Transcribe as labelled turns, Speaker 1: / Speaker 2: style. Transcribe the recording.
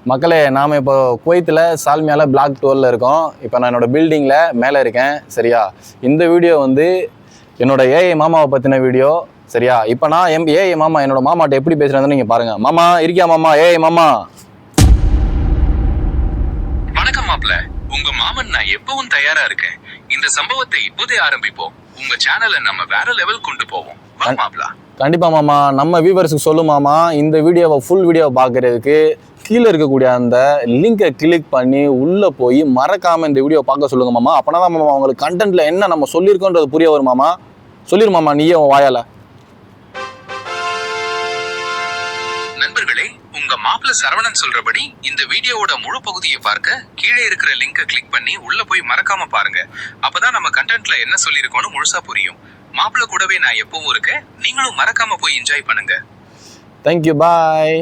Speaker 1: மக்களே, நாம் இப்போ குவைத்தில் சால்மியால பிளாக் 12 இருக்கோம். இப்போ நான் என்னோடய பில்டிங்கில் மேலே இருக்கேன். சரியா, இந்த வீடியோ வந்து என்னோட ஏஐ மாமாவை பற்றின வீடியோ. சரியா, இப்போ நான் ஏஐ மாமா என்னோட மாமாட்ட எப்படி பேசுகிறேன்னு நீங்கள் பாருங்கள். மாமா இருக்கியா மாமா? ஏஐ மாமா.
Speaker 2: வணக்கம் மாப்ள, உங்க மாமன் நான் எப்பவும் தயாரா இருக்கேன். இந்த சம்பவத்தை இப்போதே ஆரம்பிப்போம். உங்க சேனலை நம்ம வேற லெவல் கொண்டு போவோம். வா மாப்ள.
Speaker 1: கண்டிப்பாக மாமா. நம்ம வியூவர்ஸுக்கு சொல்லும் மாமா, இந்த வீடியோவை ஃபுல் வீடியோவை பார்க்குறதுக்கு கீழே இருக்கக்கூடிய அந்த லிங்கை கிளிக் பண்ணி உள்ளே போய் மறக்காமல் இந்த வீடியோ பார்க்க சொல்லுங்கள் மாமா. அப்போனா தான் மாமா உங்களுக்கு கண்டென்ட்டில் என்ன நம்ம சொல்லியிருக்கோன்றது புரிய வரும் மாமா. சொல்லிடு மாமா நீயே உன் வாயால்.
Speaker 2: நண்பர்களே, உங்க மாப்ள சரவணன் சொல்றபடி இந்த வீடியோவோட முழு பகுதியை பார்க்க கீழே இருக்கிற லிங்கை கிளிக் பண்ணி உள்ள போய் மறக்காம பாருங்க. அப்பதான் நம்ம கண்டென்ட்ல என்ன சொல்லியிருக்கோன்னு முழுசா புரியும். மாப்ள கூடவே நான் எப்பவும் இருக்கேன். நீங்களும் மறக்காம போய் என்ஜாய் பண்ணுங்க.
Speaker 1: தேங்க்யூ, பாய்.